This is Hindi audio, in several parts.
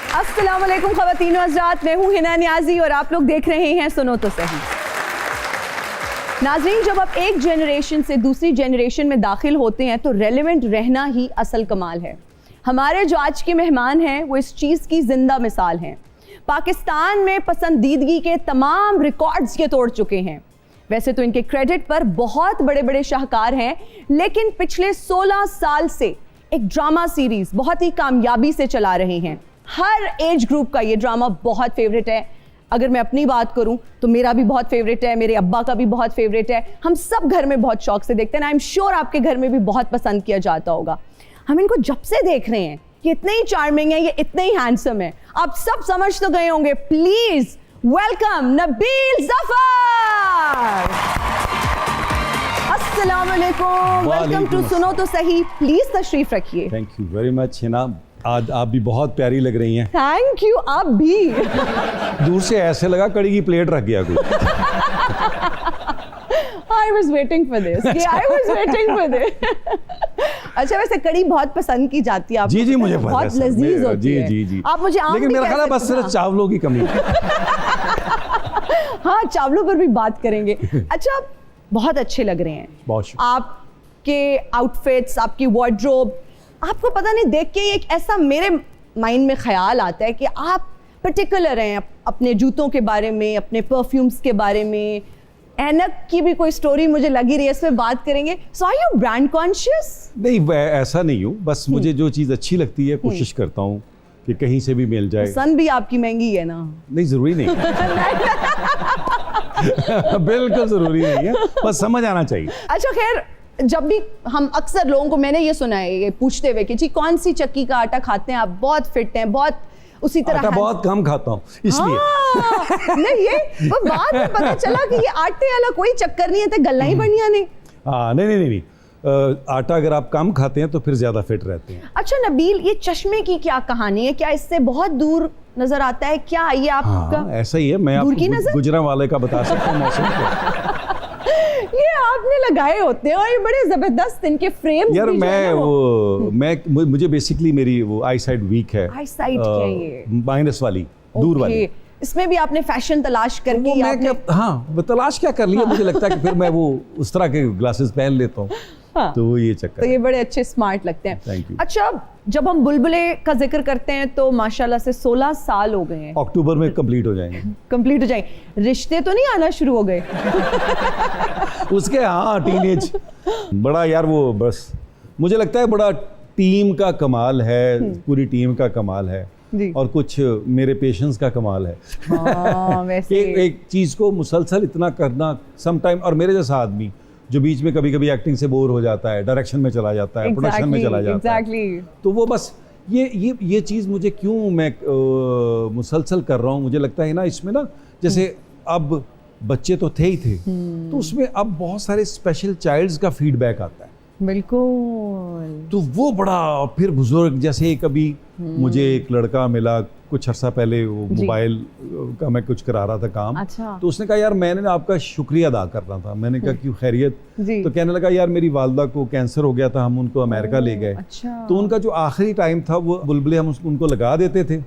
अस्सलाम वालेकुम ख़वातीन व हज़रात, मैं हूँ हिना नियाज़ी और आप लोग देख रहे हैं सुनो तो सही। नाज़रीन, जब आप एक जनरेशन से दूसरी जनरेशन में दाखिल होते हैं तो रेलेवेंट रहना ही असल कमाल है। हमारे जो आज के मेहमान हैं वो इस चीज़ की ज़िंदा मिसाल हैं। पाकिस्तान में पसंदीदगी के तमाम रिकॉर्ड्स ये तोड़ चुके हैं। वैसे तो इनके क्रेडिट पर बहुत बड़े बड़े शाहकार हैं, लेकिन पिछले 16 साल से एक ड्रामा सीरीज़ बहुत ही कामयाबी से चला रहे हैं। हर एज ग्रुप का ये ड्रामा बहुत फेवरेट है। अगर मैं अपनी बात करूं तो मेरा भी बहुत फेवरेट है, मेरे अब्बा का भी बहुत फेवरेट है। हम सब घर में बहुत शौक से देखते हैं। आई एम श्योर आपके घर में भी बहुत पसंद किया जाता होगा। हम इनको जब से देख रहे हैं, ये इतने ही चार्मिंग है, ये इतने ही हैंडसम है। आप सब समझ तो गए होंगे। Please welcome Nabeel Zafar. अस्सलाम वालेकुम, वेलकम टू सुनो तो सही। प्लीज तशरीफ रखिए। Thank you very much Hina, आज आप भी बहुत प्यारी लग रही हैं। थैंक यू, आप भी। दूर से ऐसे लगा कड़ी की प्लेट रख गया कोई। I was waiting for this. I was waiting for this. अच्छा, वैसे कड़ी बहुत पसंद की जाती है आपको? जी जी, मुझे बहुत लजीज होती है। जी जी। आप मुझे आम लेकिन मेरा ख्याल है बस सिर्फ चावलों की कमी है। हाँ, चावलों पर भी बात करेंगे। अच्छा, बहुत अच्छे लग रहे हैं। बहुत शुक्रिया। आपके आउटफिट्स, आपकी वार्डरोब, आपको पता नहीं, देख के एक ऐसा मेरे माइंड में ख्याल आता है कि आप पर्टिकुलर हैं अपने जूतों के बारे में, अपने परफ्यूम्स के बारे में। ऐनक की भी कोई स्टोरी मुझे लगी रही है, इस पे बात करेंगे। सो आर यू ब्रांड कॉन्शियस? नहीं, ऐसा नहीं हूँ, बस मुझे जो चीज़ अच्छी लगती है कोशिश करता हूँ कि कहीं से भी मिल जाए। सन भी आपकी महंगी है ना? नहीं, ज़रूरी नहीं। बिल्कुल ज़रूरी नहीं है, बस समझ आना चाहिए। अच्छा, खैर, जब भी हम अक्सर लोगों को मैंने ये सुना है ये पूछते हुए कि जी कौन सी चक्की का आटा खाते हैं आप, बहुत फिट हैं, बहुत उसी तरह आटा बहुत कम खाता हूँ इसलिए। नहीं, ये वो बाद में पता चला कि ये आटे वाला कोई चक्कर नहीं है, तो गल्ला ही बढ़िया नहीं। हाँ, नहीं, आटा अगर आप कम खाते हैं तो फिर ज्यादा फिट रहते हैं। अच्छा नबील, ये चश्मे की क्या कहानी है? क्या इससे बहुत दूर नजर आता है क्या ये आपका? हाँ, ऐसा ही है। मैं आपको गुजरांवाले का बता सकता हूँ मौसम को। ये आपने लगाए होते हैं और ये बड़े जबरदस्त इनके फ्रेम्स यार, मुझे बेसिकली मेरी वो आई साइड वीक है। आई साइड क्या है ये? माइनस वाली, दूर वाली। इसमें भी आपने फैशन तलाश करके हाँ, तलाश क्या कर लिया। मुझे लगता है कि फिर मैं वो उस तरह के ग्लासेस पहन लेता हूँ। हाँ, तो ये चक्कर। तो ये बड़े अच्छे स्मार्ट लगते हैं। Thank you. अच्छा, जब हम बुलबुले का जिक्र करते हैं तो माशाल्लाह से 16 साल हो गए हैं। अक्टूबर में कंप्लीट हो जाएंगे। कंप्लीट हो जाएंगे। रिश्ते तो नहीं आना शुरू हो गए? उसके हाँ, टीनेज बड़ा यार, वो बस मुझे लगता है बड़ा टीम का कमाल है, पूरी टीम का कमाल है और कुछ मेरे पेशेंस का कमाल है। वैसे एक चीज़ को मुसलसल इतना करना समटाइम, और मेरे जैसा आदमी जो बीच में कभी कभी एक्टिंग से बोर हो जाता है, डायरेक्शन में चला जाता है, प्रोडक्शन में चला जाता है, तो वो बस ये चीज़ मुझे क्यों मैं मुसलसल कर रहा हूँ। मुझे लगता है ना, इसमें ना जैसे अब बच्चे तो थे ही थे, तो उसमें अब बहुत सारे स्पेशल चाइल्ड्स का फीडबैक आता है। बिल्कुल। तो वो बड़ा, फिर बुजुर्ग, जैसे कभी मुझे एक लड़का मिला कुछ अर्सा पहले, वो मोबाइल का मैं कुछ करा रहा था काम। अच्छा। तो उसने कहा यार मैंने ना आपका शुक्रिया अदा करना था। मैंने कहा क्यों, खैरियत? तो कहने लगा यार मेरी वालदा को कैंसर हो गया था, हम उनको अमेरिका ले गए। अच्छा। तो उनका जो आखिरी टाइम था वो बुलबुले हम उनको लगा देते थे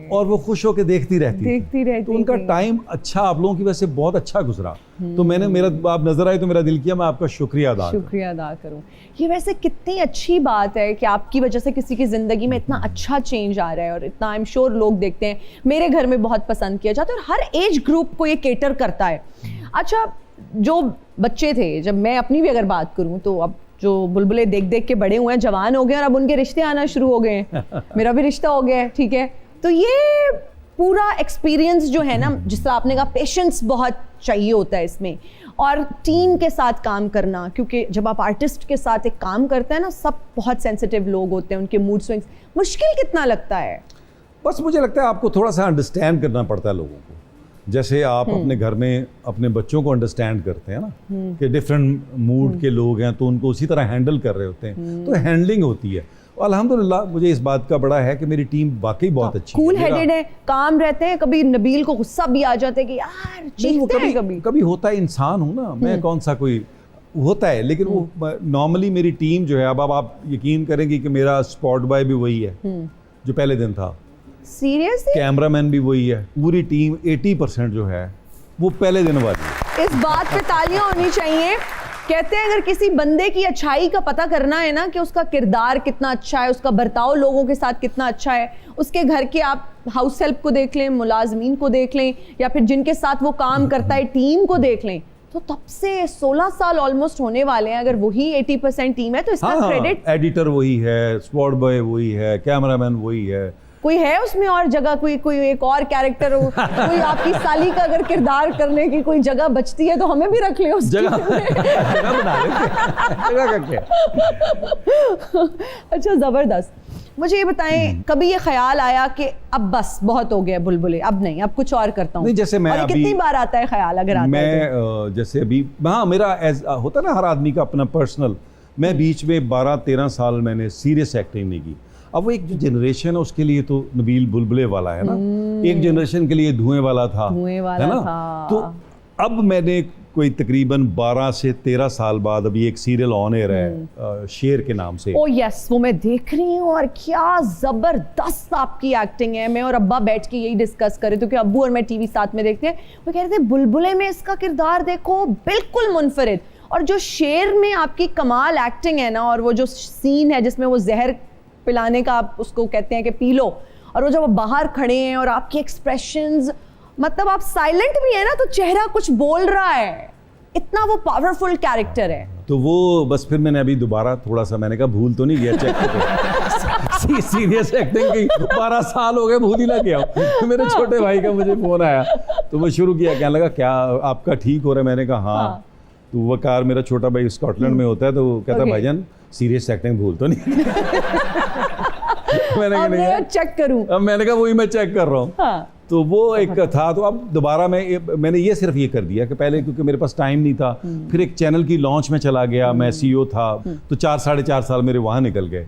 और वो खुश होकर देखती रहती। तो उनका टाइम अच्छा आप लोगों की वजह से बहुत अच्छा गुजरा। तो मैंने, आप नजर आए तो मेरा दिल किया मैं आपका शुक्रिया अदा करूं। ये वैसे कितनी अच्छी बात है कि आपकी वजह से किसी की जिंदगी में इतना अच्छा चेंज आ रहा है और इतना आई एम श्योर लोग देखते हैं। मेरे घर में बहुत पसंद किया जाता है और हर एज ग्रुप को ये केटर करता है। अच्छा, जो बच्चे थे, जब मैं अपनी भी अगर बात करूं तो अब जो बुलबुले देख देख के बड़े हुए हैं, जवान हो गए और अब उनके रिश्ते आना शुरू हो गए हैं। मेरा भी रिश्ता हो गया है, ठीक है। तो ये पूरा एक्सपीरियंस जो है ना, जिस तरह आपने कहा, पेशेंस बहुत चाहिए होता है इसमें, और टीम के साथ काम करना, क्योंकि जब आप आर्टिस्ट के साथ एक काम करते हैं ना, सब बहुत सेंसिटिव लोग होते हैं, उनके मूड स्विंग्स। मुश्किल कितना लगता है? बस मुझे लगता है आपको थोड़ा सा अंडरस्टैंड करना पड़ता है लोगों को। जैसे आप अपने घर में अपने बच्चों को अंडरस्टैंड करते हैं ना, कि डिफरेंट मूड के लोग हैं, तो उनको उसी तरह हैंडल कर रहे होते हैं, तो हैंडलिंग होती है। अल्हम्दुलिल्लाह मुझे इस बात का बड़ा है कि मेरी टीम वाकई बहुत अच्छी है, कूल हेडेड है, काम रहते हैं। कभी नबील को गुस्सा भी आ जाता है कि यार चीखते हैं, कभी होता है, इंसान हूँ ना मैं, कौन सा कोई होता है, लेकिन वो नॉर्मली मेरी टीम जो है, अब आप यकीन करेंगे कि मेरा स्पॉट बॉय भी वही है जो पहले दिन था। सीरियसली? कैमरामैन भी वही है, पूरी टीम 80% जो है वो पहले दिन वाली है। इस बात पे तालियां होनी चाहिए। कहते हैं अगर किसी बंदे की अच्छाई का पता करना है ना कि उसका किरदार कितना अच्छा है, उसका बर्ताव लोगों के साथ कितना अच्छा है, उसके घर के आप हाउस हेल्प को देख लें, मुलाजमीन को देख लें, या फिर जिनके साथ वो काम करता है टीम को देख लें, तो तब से 16 साल ऑलमोस्ट होने वाले हैं। अगर वही 80% टीम है तो इसका क्रेडिट, एडिटर वही है, स्पॉट बॉय वही है, कैमरामैन वही है। कोई है उसमें और जगह, कोई एक और कैरेक्टर हो, कोई आपकी साली का अगर किरदार करने की कोई जगह बचती है तो हमें भी रख लें उस जगह बना लेते जगह का क्या। अच्छा, जबरदस्त। मुझे ये बताएं, कभी ये ख्याल आया कि अब बस बहुत हो गया बुलबुले, अब नहीं, अब कुछ और करता हूँ? नहीं, जैसे मैं अभी कितनी बार आता है ख्याल, अगर आता है तो? जैसे अभी हाँ, मेरा होता ना हर आदमी का अपना पर्सनल, मैं बीच में 12-13 साल मैंने सीरियस एक्टिंग नहीं की। अब वो एक जो जनरेशन है उसके लिए तो नबील बुलबुले वाला है ना, एक जनरेशन के लिए धुएं वाला था, है ना? तो अब मैंने कोई तकरीबन 12 से 13 साल बाद अभी एक सीरियल ऑन एयर है शेर के नाम से। ओ यस, वो मैं देख रही हूँ और क्या जबरदस्त आपकी एक्टिंग है। मैं और अब्बा बैठ के यही डिस्कस कर रहे थे, क्योंकि अब्बू और मैं टीवी साथ में देखते हैं। वो कह रहे थे बुलबुले में इसका किरदार देखो बिल्कुल मुनफरिद, और जो शेर में आपकी कमाल एक्टिंग है ना, और वो जो सीन है जिसमें वो जहर पिलाने का आप उसको कहते हैं कि पी लो, और वो जब बाहर खड़े हैं और आपके एक्सप्रेशंस, मतलब आप साइलेंट भी है ना तो चेहरा कुछ बोल रहा है, इतना वो पावरफुल कैरेक्टर है। तो वो बस फिर मैंने अभी दोबारा थोड़ा सा, मैंने कहा भूल तो नहीं गया, चेक करो। सीरियस एक्टिंग की 12 साल हो गए, भूल ही ना गया। मेरे छोटे भाई का मुझे फोन आया तो वो शुरू किया, कहने लगा क्या आपका ठीक हो रहा है? मैंने कहा हाँ। तो वकार मेरा छोटा भाई स्कॉटलैंड में होता है, तो वो कहता है भाईजान सीरियस एक्टिंग भूल तो नहीं? मैंने कहा चेक करूं। अब मैंने कहा वही मैं चेक कर रहा हूँ। हाँ। तो वो एक था, तो अब दोबारा मैंने ये सिर्फ ये कर दिया कि पहले क्योंकि मेरे पास टाइम नहीं था, फिर एक चैनल की लॉन्च में चला गया, मैं CEO था, तो 4-4.5 साल मेरे वहाँ निकल गए।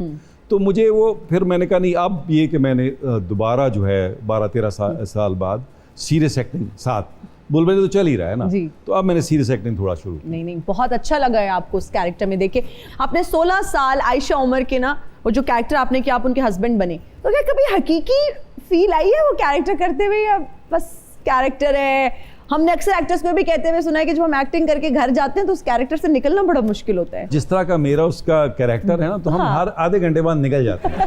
तो मुझे वो फिर मैंने कहा नहीं, अब ये कि मैंने दोबारा जो है 12-13 साल बाद सीरियस एक्टिंग साथ बुलबुले तो चल ही रहा है ना, तो अब मैंने सीरियस एक्टिंग थोड़ा शुरू की। नहीं, बहुत अच्छा लगा है आपको उस कैरेक्टर में देख के। आपने 16 साल आयशा उमर के ना वो जो कैरेक्टर आपने किया, आप उनके हस्बैंड बने, तो क्या कभी हकीकी फील आई है वो कैरेक्टर करते हुए, या बस कैरेक्टर है? हमने अक्सर एक्टर्स को भी कहते हुए सुना है कि जब हम एक्टिंग करके घर जाते हैं तो उस कैरेक्टर से निकलना बड़ा मुश्किल होता है। जिस तरह का मेरा उसका कैरेक्टर है ना, तो हम हर आधे घंटे बाद निकल जाते हैं।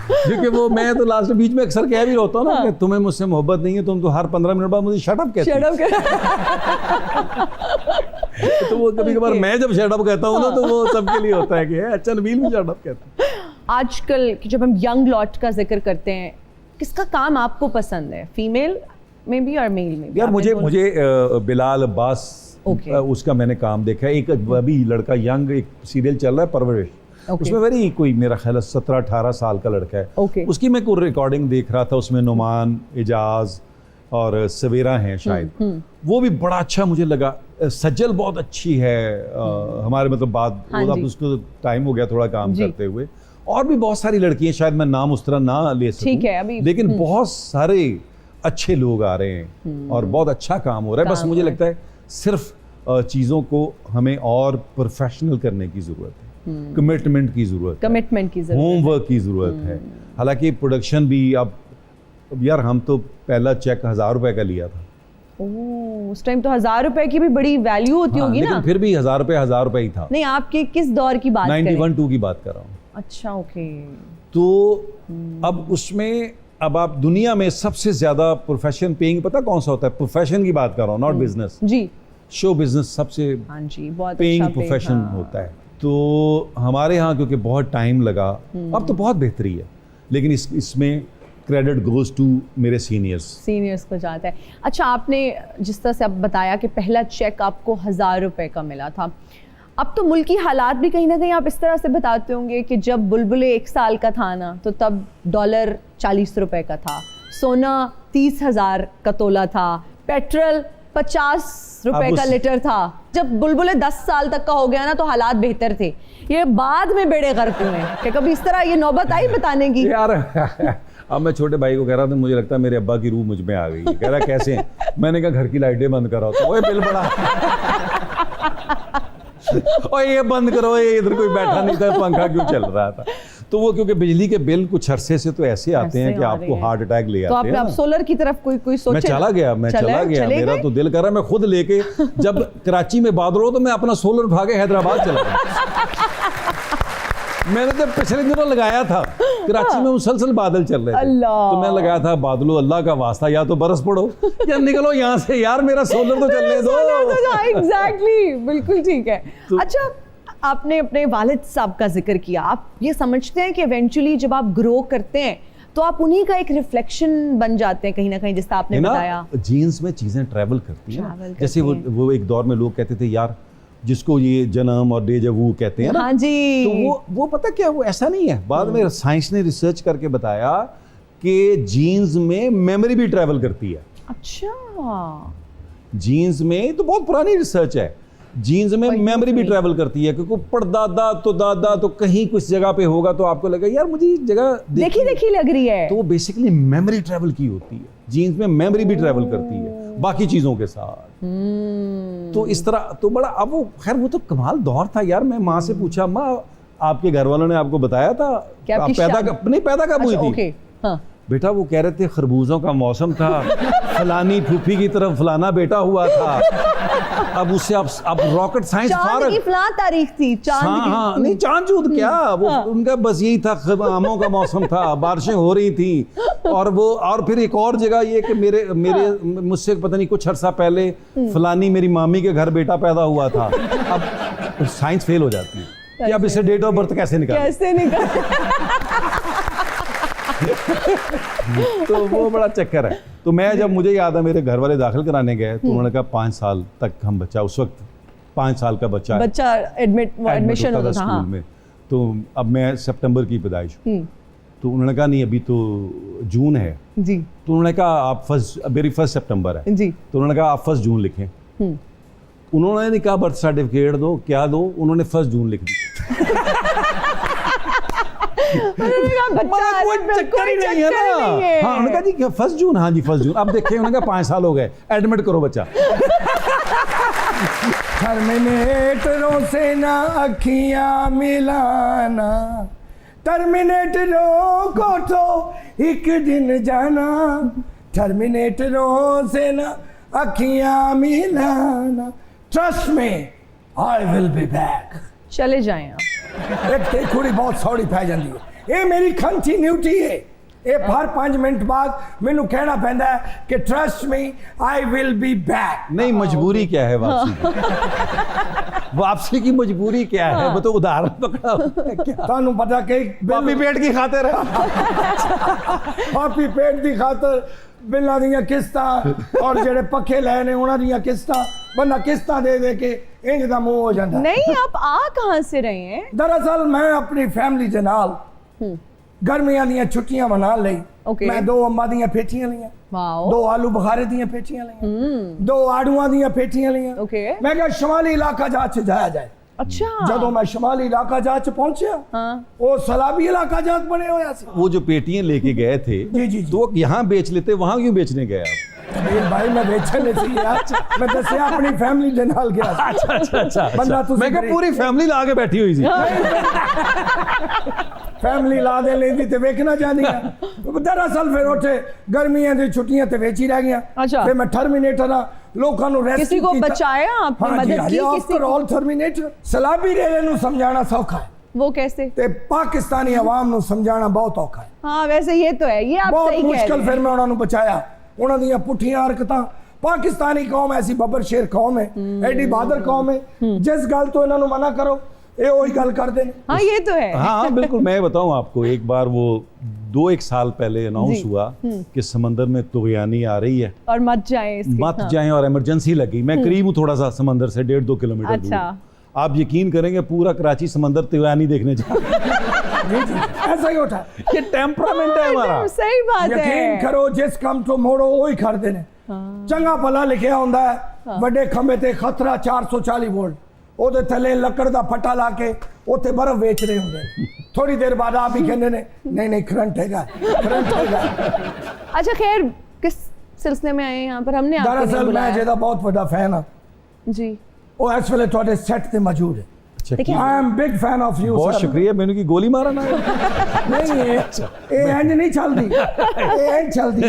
क्योंकि वो मैं तो लास्ट बीच में अक्सर कह भी होता हूँ ना कि तुम्हें मुझसे मोहब्बत नहीं है, तुम तो हर 15 मिनट बाद मुझे शट अप कहते हो। तो वो कभी कभार मैं जब शट अप कहता हूँ ना, तो वो सबके लिए होता है कि अच्छा नबील भी शट अप कहता है। आजकल जब हम यंग लॉट का जिक्र करते हैं, किसका काम आपको पसंद है, फीमेल में भी और मेल में भी? यार मुझे बिलाल अब्बास, उसका मैंने काम देखा है। एक अभी लड़का यंग, एक सीरियल चल रहा है परवरिश, उसमें वेरी कोई मेरा ख्याल 17-18 साल का लड़का है। उसकी मैं कोई रिकॉर्डिंग देख रहा था, उसमें नुमान, एजाज और सवेरा हैं शायद, वो भी बड़ा अच्छा मुझे लगा। सज्जल बहुत अच्छी है, हमारे मतलब बाद उसको टाइम हो गया थोड़ा काम करते हुए। और भी बहुत सारी लड़कियां, शायद मैं नाम उस तरह ना ले सकूं, लेकिन बहुत सारे अच्छे लोग आ रहे हैं और बहुत अच्छा काम हो रहा है। बस मुझे लगता है सिर्फ चीज़ों को हमें और प्रोफेशनल करने की ज़रूरत है, कमिटमेंट की ज़रूरत है, होमवर्क की ज़रूरत है। हालांकि प्रोडक्शन भी अब यार, हम तो पहला चेक 1000 रुपए का लिया था। उस टाइम तो 1000 रुपए की भी बड़ी वैल्यू होती होगी ना? लेकिन फिर भी 1000 रुपए ही था। नहीं, आपके किस दौर की बात कर रहे हैं? 91-2 की बात कर रहा हूँ। अच्छा, ओके। तो अब उसमें अब आप दुनिया में सबसे ज्यादा प्रोफेशन पेइंग पता कौन सा होता है? प्रोफेशन की बात कर रहा हूँ, नॉट बिजनेस जी। शो बिजनेस सबसे पेइंग प्रोफेशन होता है। तो हमारे यहाँ क्योंकि बहुत टाइम लगा, अब तो बहुत बेहतरी है, लेकिन इसमें क्रेडिट गोज टू मेरे सीनियर्स को जाता है। अच्छा, आपने जिस तरह से अब बताया कि पहला चेक आपको 1000 रुपए का मिला था, अब तो मुल्की हालात भी कहीं ना कहीं आप इस तरह से बताते होंगे कि जब बुलबुले 1 साल का था ना, तो तब डॉलर 40 रुपए का था, सोना 30,000 का तोला था, पेट्रोल 50 रुपए का लीटर था। जब बुलबुले 10 साल तक का हो गया ना, तो हालात बेहतर थे। ये बाद में बेड़े गर्क हुए हैं कि कभी इस तरह ये नौबत आई बताने की? यार अब मैं छोटे भाई को कह रहा था, मुझे लगता है मेरे अब्बा की रूह मुझ में आ गई। कह रहा कैसे? मैंने कहा घर की लाइटें बंद करा, तो ओए बिल बड़ा। और ये बंद करो, ये इधर कोई बैठा नहीं था, पंखा क्यों चल रहा था। तो वो क्योंकि बिजली के बिल कुछ अरसे से तो ऐसे आते हैं कि आपको हार्ट अटैक ले आते हैं। तो आप सोलर की तरफ कोई सोचे? मैं चला गया मेरा तो दिल कर रहा है मैं खुद लेके, जब कराची में बादल हो तो मैं अपना सोलर उठा के हैदराबाद चला गया। मैंने तो पिछले दिनों लगाया था, कराची में मुसलसल बादल चल रहे थे, तो मैं लगाया था बादलों अल्लाह का वास्ता या तो बरस पड़ो या निकलो यहाँ से यार, मेरा सोलर तो चलने दो। एग्जैक्टली, बिल्कुल ठीक है। अच्छा, आपने अपने वालिद साहब का जिक्र किया, आप ये समझते हैं कि इवेंचुअली जब आप ग्रो करते हैं तो आप उन्हीं का एक रिफ्लेक्शन बन जाते हैं कहीं ना कहीं, जिसका आपने बताया जीन्स में चीजें ट्रैवल करती हैं। जैसे वो एक दौर में लोग कहते थे यार जिसको ये जन्म और डेजा वू कहते हैं ना, हाँ जी, तो वो पता क्या, वो ऐसा नहीं है। बाद में साइंस ने रिसर्च करके बताया कि जीन्स में मेमोरी भी ट्रैवल करती है। अच्छा, जीन्स में तो बहुत पुरानी रिसर्च है, जीन्स में मेमोरी भी ट्रैवल करती है, क्योंकि परदादा तो दादा तो कहीं कुछ जगह पे होगा तो आपको लगेगा यार मुझे ये जगह देखी लग रही है, तो वो बेसिकली मेमोरी ट्रैवल की होती है। जीन्स में मेमोरी भी ट्रैवल करती है बाकी चीजों के साथ। तो इस तरह तो बड़ा, अब वो खैर वो तो कमाल दौर था यार। मैं माँ से पूछा, माँ आपके घर वालों ने आपको बताया था आप पैदा कब हुई थी? हाँ। बेटा वो कह रहे थे खरबूजों का मौसम था, फलानी फूफी की तरफ फलाना बेटा हुआ था। अब उससे आप रॉकेट साइंस फलां तारीख थी, हाँ नहीं चांद क्या वो उनका बस यही था, आमों का मौसम था, बारिशें हो रही थी। और फिर एक और जगह ये कि मेरे मुझसे पता नहीं कुछ अर्सा पहले फलानी मेरी मामी के घर बेटा पैदा हुआ था। अब साइंस फेल हो जाती है कि अब इसे डेट ऑफ बर्थ कैसे निकाल तो वो बड़ा चक्कर है। तो मैं जब मुझे याद है मेरे घर वाले दाखिल कराने गए तो उन्होंने कहा 5 साल तक हम बच्चा, उस वक्त 5 साल का बच्चा एडमिशन होता था स्कूल में। तो अब मैं सितंबर की पैदाइश, तो उन्होंने कहा नहीं अभी तो जून है जी। तो उन्होंने कहा आप मेरी 1 सितंबर है जी, तो उन्होंने कहा आप 1 जून लिखें। उन्होंने नहीं कहा बर्थ सर्टिफिकेट दो, क्या दो, उन्होंने 1 जून लिख दी। कोई चक्कर ही नहीं है ना। हाँ, उन्होंने कहा जी 1 जून, हाँ जी 1 जून। अब देखें, उन्होंने कहा 5 साल हो गए, एडमिट करो बच्चा। टर्मिनेटरों से ना अखियां मिलाना, टर्मिनेटरों को तो एक दिन जाना, टर्मिनेटरों से ना अखियां मिलाना, ट्रस्ट में आई विल बी बैक। चले जाएं आप। एक कुड़ी बहुत सौड़ी पै जाती है, ये मेरी कंटिन्यूटी है। ये हर 5 मिनट बाद मैनू कहना पैंदा है कि trust me I will be back. नहीं, मजबूरी क्या है वापसी की? वापसी की मजबूरी क्या है? वो तो उदाहरण पकड़ा क्या तानू पता कि पापी पेट की खातिर है। पापी पेट की खातिर बिल्लां दी किस्तां और जेड़े पक्के लए ने उन्हां दी किस्तां, बंदा किस्तां दे दे के इंज दा मुंह हो जांदा। नहीं, आप आ कहां से रहे हैं? दरअसल मैं अपनी फैमिली दे नाल गर्मियां दी छुट्टियां मना लई। मैं 2 अंबा दी पेटियां लियां, 2 आलू बुखारे दी पेटियां लियां, 2 आड़ूआं दी पेटियां लियां। मैं कहा शमाली इलाका जाच जाया जाए। अच्छा, जदों मैं शमाली इलाका जाच पहुंचा, वो सलाबी इलाका जात बने होया सी। वो जो पेटियां लेके गए थे जी तो यहाँ बेच लेते, वहां क्यों बेचने गए आप? भाई मैं बेचने सी यार, मैं दसिया अपनी फैमिली दे नाल गया। अच्छा बंदा मैं कहा पूरी फैमिली ला के बैठी हुई सी। फैमिली ला दे लेंदी ते वेखना चाहदी है। दरअसल फिर उठे गर्मियां दी छुट्टियां ते वेची रह गया। फिर मैं टर्मिनेटर लोकां नु रेस्क्यू किसी को बचाया, आपने मदद की किसी को? ऑल टर्मिनेटर सलाबी रेले नु समझाना सौखा है। वो कैसे? ते पाकिस्तानी अवाम नु समझाना बहुत औखा है। हाँ वैसे ये तो है, ये आप बहुत सही कह रहे हैं। मुश्किल फिर मैं उन्हां नु बचाया। उन्हां दी पुठियां हरकतां, पाकिस्तानी कौम ऐसी बब्बर शेर कौम है, एडी बहादुर कौम है, जिस गल तो इन्हां नु मना करो ये वही गल कर देने। हाँ ये तो है। हाँ बिल्कुल। मैं बताऊं आपको, एक बार वो 2-1 साल पहले अनाउंस हुआ कि समंदर में तुगयानी आ रही है और मत जाएं और इमरजेंसी लगी। मैं करीब हूँ थोड़ा सा समंदर से 1.5-2 किलोमीटर दूर। आप यकीन करेंगे पूरा कराची समंदर तुगयानी देखने जा ऐसा ही होता है, ये टेम्परामेंट है हमारा। सही बात है। यकीन करो जिस काम तो मोड़ो वही कर देने। चंगा भला लिखा होंदा है बड़े खंबे ते खतरा 440 वोल्ट, ਉਹਦੇ ਥੱਲੇ ਲੱਕੜ ਦਾ ਫੱਟਾ ਲਾ ਕੇ ਉੱਥੇ ਬਰਫ਼ ਵੇਚ ਰਹੇ ਹੁੰਦੇ। थोड़ी देर बाद आप ही कहने ने नहीं करंट हैगा। अच्छा खैर, किस सिलसिले में आए यहाँ पर? हमने दरअसल मैं जेदा बहुत बड़ा फैन हाँ जी। वो इस वेले थोड़े सेट ते मौजूद है। देखिए, I am big fan of you. बहुत शुक्रिया, मैंने की गोली मारा ना। नहीं ये इंज नहीं चलती, ये इंज चलती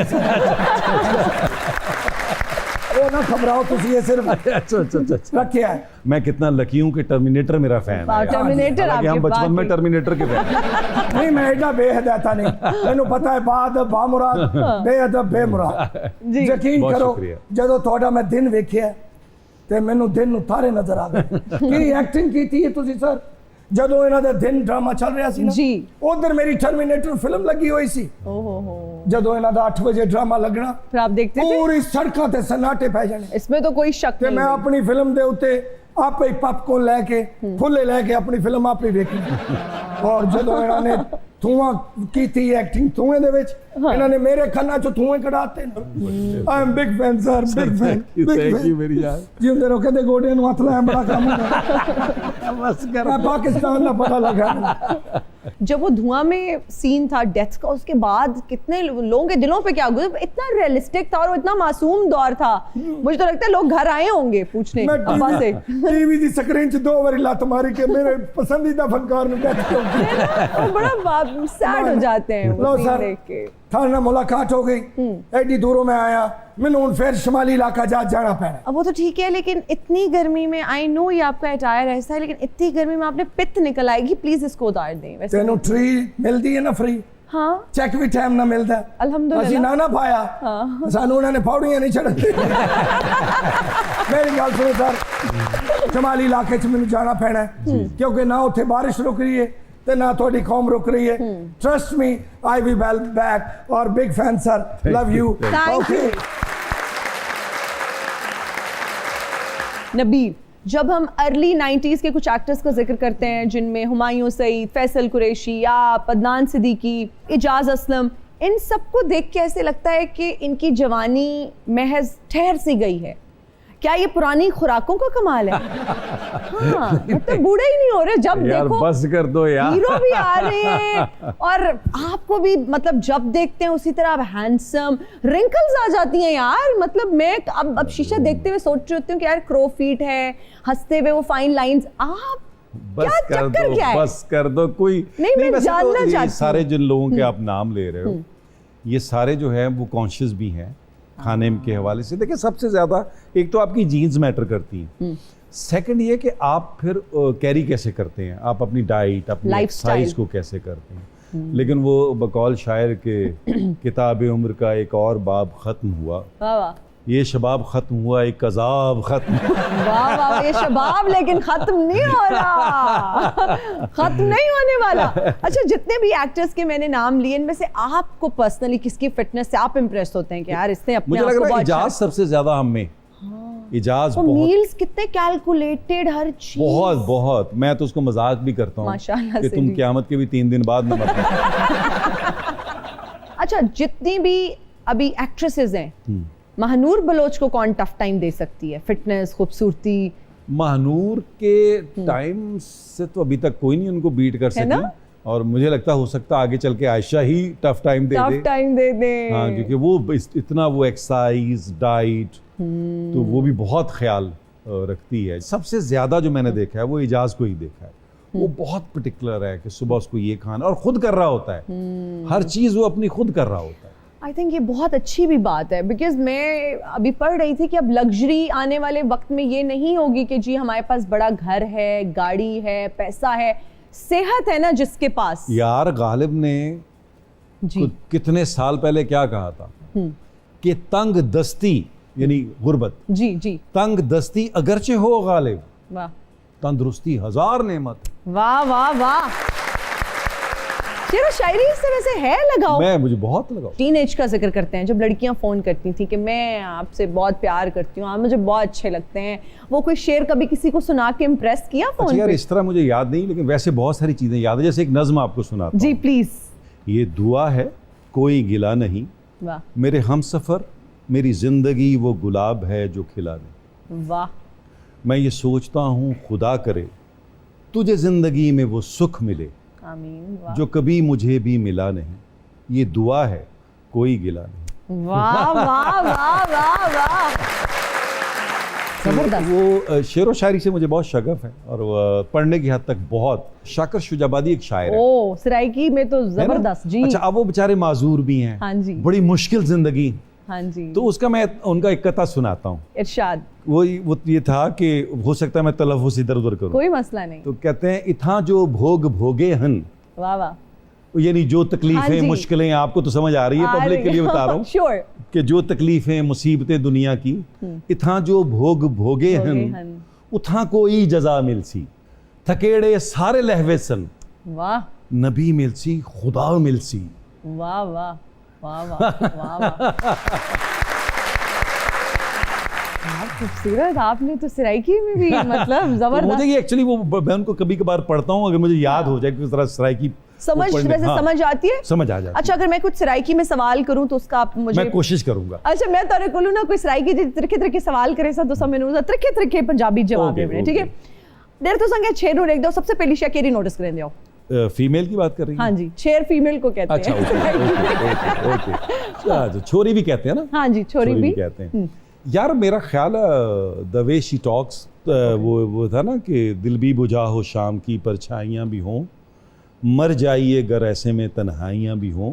वो ना घबराओ तुसी, ये सिर्फ अच्छा रखिया है। मैं कितना लकी हूँ कि टर्मिनेटर मेरा फैन है। टर्मिनेटर हालांकि हम बचपन में टर्मिनेटर के फैन। नहीं मैं एडा बेहदाता नहीं, मैनू पता है बात बामुराद बेअदब बेमुराद। यकीन बहुत करो शुक्रिया। ਜਦੋਂ ਤੁਹਾਡਾ ਮੈਂ ਦਿਨ ਵੇਖਿਆ ਤੇ ਮੈਨੂੰ ਦਿਨ ਨੂੰ ਤਾਰੇ ਨਜ਼ਰ ਆ ਗਏ। ਕੀ ਐਕਟਿੰਗ ਕੀਤੀ ਹੈ ਤੁਸੀਂ ਸਰ, ਜਦੋਂ ਇਹਨਾਂ ਦਾ ਦਿਨ ਡਰਾਮਾ ਚੱਲ ਰਿਹਾ ਸੀ ਨਾ ਜੀ, ਉਧਰ ਮੇਰੀ ਟਰਮੀਨੇਟਰ ਫਿਲਮ ਲੱਗੀ ਹੋਈ ਸੀ। ओहो, ਜਦੋਂ ਇਹਨਾਂ ਦਾ 8 ਵਜੇ ਡਰਾਮਾ ਲੱਗਣਾ फिर आप देखते थे? ਪੂਰੀ ਸੜਕਾਂ ਤੇ ਸਨਾਟੇ ਪੈ ਜਾਣੇ इसमें तो कोई शक ਤੇ नहीं ਮੈਂ है। ਆਪਣੀ ਫਿਲਮ ਦੇ ਉੱਤੇ ਆਪੇ ਹੀ ਪਪਕੋਰਨ ਲੈ ਕੇ ਫੁੱਲੇ ਲੈ ਕੇ ਆਪਣੀ ਫਿਲਮ ਆਪੇ ਵੇਖਣੀ। ਔਰ ਜਦੋਂ ਇਹਨਾਂ ਨੇ ਧੂਆਂ ਕੀਤੀ ਐਕਟਿੰਗ ਧੂਏ ਦੇ ਵਿੱਚ, ਇਹਨਾਂ ਨੇ ਮੇਰੇ ਕੰਨਾਂ ਚੋਂ ਧੂਏ ਕਢਾਤੇ ਨੇ। I am big fan sir, big fan. Thank you मेरी यार। ਜਿਉਂਦੇ ਰੋ ਕਹਿੰਦੇ ਗੋਡਿਆਂ ਨੂੰ ਹੱਥ ਲਾਇਆ ਬੜਾ ਕੰਮ ਹੁੰਦਾ। बस कर। ਮੈਂ ਪਾਕਿस्तान ਦਾ ਪਤਾ ਲੱਗਾ। जब वो धुआं में सीन था डेथ का, उसके बाद कितने लोगों के दिलों पे क्या गुजरा, इतना रियलिस्टिक था और वो इतना मासूम दौर था। मुझे तो लगता है लोग घर आए होंगे पूछने मैं अब्बा से। टीवी ਦੀ ਸਕਰੀਨ 'ਚ 2 ਵਾਰੀ ਲੱਤ ਮਾਰੀ ਕਿ ਮੇਰੇ ਪਸੰਦੀਦਾ ਫਨਕਾਰ ਨੂੰ ਡੈਥ ਕਿਉਂ की। वो बड़ा सैड हो जाते हैं वो लो सीन सर। देख के। थाने ਨਾਲ मुलाकात हो गई, एडी दूरों में आया, मैंने उन फिर शुमाली इलाका जाना पैना। अब वो तो ठीक है, लेकिन इतनी गर्मी में, आई नो ये आपका अटायर ऐसा है, लेकिन इतनी गर्मी में आपने पित्त निकल आएगी, प्लीज इसको उतार दें। वैसे तेनू ट्री मिलती है ना फ्री, हाँ चेक भी टाइम ना मिलता। अल्हम्दुलिल्लाह। ਅਸੀਂ ਨਾ ਪਾਇਆ, ਸਾਨੂੰ ਉਹਨਾਂ ਨੇ ਪੌੜੀਆਂ ਨਹੀਂ ਚੜ੍ਹਦੇ। ਮੇਰੀ ਗੱਲ ਸੁਣੋ ਸਰ, ਸ਼ਮਾਲੀ ਇਲਾਕੇ 'ਚ ਮੈਨੂੰ ਜਾਣਾ ਪੈਣਾ ਹੈ ਕਿਉਂਕਿ ਨਾ ਉੱਥੇ ਬਾਰਿਸ਼ ਰੁਕ ਰਹੀ ਹੈ ਤੇ ਨਾ ਤੁਹਾਡੀ ਕੌਮ ਰੁਕ ਰਹੀ ਹੈ। Trust me, I will well back. और big fan sir, love you. Thank you. Nabeel, जब हम अर्ली 90s के कुछ एक्टर्स का जिक्र करते हैं जिनमें हुमायूं सईद, फैसल कुरैशी, आप, अदनान सिद्दीकी, इजाज असलम, इन सबको देख के ऐसे लगता है कि इनकी जवानी महज ठहर सी गई है। क्या ये पुरानी खुराकों का कमाल है? हाँ, मतलब बूढ़े ही नहीं हो रहे। जब यार देखो बस कर दो यार, हीरो भी आ रहे हैं और आपको भी मतलब जब देखते हैं उसी तरह आप हैंडसम, रिंकल्स आ जाती हैं यार। मतलब मैं अब शीशा देखते हुए सोच रही होती हूँ कि यार क्रो फीट है, हंसते हुए वो फाइन लाइंस। आप बस क्या कर चक्कर दो, क्या है? बस कर दो। कोई नहीं, मैं वैसे जानना ये चाहती सारे जिन लोगों के आप नाम ले रहे हो, ये सारे जो है वो कॉन्शियस भी हैं खाने के हवाले से। देखिए सबसे ज्यादा एक तो आपकी जीन्स मैटर करती हैं, सेकंड ये कि आप फिर कैरी कैसे करते हैं, आप अपनी डाइट, अपनी एक्सरसाइज को कैसे करते हैं। लेकिन वो बकौल शायर के किताब उम्र का एक और बाब खत्म हुआ, वाह वाह, ये शबाब खत्म हुआ, एक कज़ाब खत्म। वाह वाह, ये शबाब लेकिन खत्म नहीं हो रहा, खत्म नहीं होने वाला। अच्छा, जितने भी एक्टर्स के मैंने नाम लिए, इनमें से आपको पर्सनली किसकी फिटनेस से आप इम्प्रेस होते हैं कि यार इसने अपने मुझे आप लग को रहा है बहुत इजाज सबसे ज्यादा हम में, इजाज बहुत मील्स कितने कैलकुलेटेड, हर चीज बहुत बहुत। मैं तो उसको मजाक भी करता हूँ माशाल्लाह कि से तुम भी। क़यामत के भी 3 दिन बाद न मरना। अच्छा, जितनी भी अभी एक्ट्रेसेस हैं, महानूर बलोच को कौन टफ टाइम दे सकती है? फिटनेस, खूबसूरती। महानूर के टाइम से तो अभी तक कोई नहीं उनको बीट कर सकी, और मुझे लगता हो सकता आगे चल के आयशा ही टफ टाइम दे दे। टफ टाइम दे दे। हाँ, क्योंकि वो इतना वो एक्सरसाइज, डाइट, तो वो भी बहुत ख्याल रखती है। सबसे ज्यादा जो मैंने देखा है वो इजाज को ही देखा है। वो बहुत पर्टिकुलर है कि सुबह उसको ये खाना, और खुद कर रहा होता है, हर चीज वो अपनी खुद कर रहा होता है। आई थिंक ये बहुत अच्छी भी बात है, बिकॉज मैं अभी पढ़ रही थी कि अब लग्जरी आने वाले वक्त में ये नहीं होगी कि जी हमारे पास बड़ा घर है, गाड़ी है, पैसा है, सेहत है ना जिसके पास। यार गालिब ने जी कितने साल पहले क्या कहा था कि तंग दस्ती यानी गुर्बत, जी जी, तंग दस्ती अगरचे हो गालिब, वाह, तंदुरुस्ती 1000 नेमत। वाह वाह वाह, शेर शायरी इस तरह से है, लगाओ। मुझे बहुत लगाओ। टीनेज का जिक्र करते हैं, जब लड़कियां फोन करती थी कि मैं आपसे बहुत प्यार करती हूँ, आप मुझे बहुत अच्छे लगते हैं, वो कोई शेर कभी किसी को सुना के इम्प्रेस किया फोन अच्छा यार, पे? इस तरह मुझे याद नहीं, लेकिन वैसे बहुत सारी चीजें याद है। जैसे एक नज्म आपको सुनाता जी हूं। प्लीज। ये दुआ है कोई गिला नहीं, वाह मेरे हमसफर मेरी जिंदगी वो गुलाब है जो खिला नहीं। वाह, मैं ये सोचता हूँ खुदा करे तुझे जिंदगी में वो सुख मिले आमीन। वाह जो कभी मुझे भी मिला नहीं, ये दुआ है कोई गिला नहीं। वाह वाह वाह वाह वाह, जबरदस्त। वो शेर व शायरी से मुझे बहुत शगफ है और पढ़ने की हद तक बहुत। शाकर शुजाबादी एक शायर है। ओ, सराइकी में तो है ना? जबरदस्त जी। अच्छा, अब वो बेचारे माजूर भी हैं। हाँ जी। बड़ी मुश्किल जिंदगी। हाँ जी। तो उसका मैं उनका एक कथा सुनाता हूँ। इरशाद। वो ये था कि हो सकता है मैं तलफ़ुज़ इधर उधर करूँ। कोई मसला नहीं। तो कहते हैं इथा जो भोग भोगे हन, वाह वाह। यानी जो हाँ तकलीफें जी। मुश्किलें, आपको तो समझ आ रही है, पब्लिक के लिए बता रहा हूँ श्योर। कि जो तकलीफें मुसीबतें दुनिया की, इथा जो भोग भोगे हन, उथा कोई जजा मिलसी, थकेड़े सारे लहवे सन, वाह नबी मिलसी खुदा मिलसी। वाह वाह वाह वाह वाह वाह। खूबसूरत। आपने तो सराइकी में भी मतलब जबरदस्त। मुझे ये एक्चुअली वो मैं उनको कभी कभार पढ़ता हूँ, अगर मुझे याद हो जाए कि किस तरह सराइकी समझ वैसे हाँ, समझ आती है, समझ आ जाती है। अच्छा, अगर मैं कुछ सराइकी में सवाल करूं तो उसका आप मुझे, मैं कोशिश करूंगा। अच्छा मैं तारे कोलू ना कोई सराइकी जी त्रिखे त्रिखे सवाल करे सा तो सब मैंने त्रिखे त्रिखे पंजाबी जवाब देने, ठीक है? देर तो संगे छेर नु एक दो सबसे पहली शय केरी नोटिस करें दियो। फीमेल की बात कर रही हैं? हाँ जी, शेर फीमेल को कहते अच्छा, हैं। ओके। छोरी भी कहते हैं ना? हाँ जी, छोरी भी कहते हैं। यार मेरा ख्याल है द वे शी टॉक्स, वो था ना कि दिल भी बुझा हो शाम की परछाइयाँ भी हों, मर जाइए गर ऐसे में तन्हाइयाँ भी हों,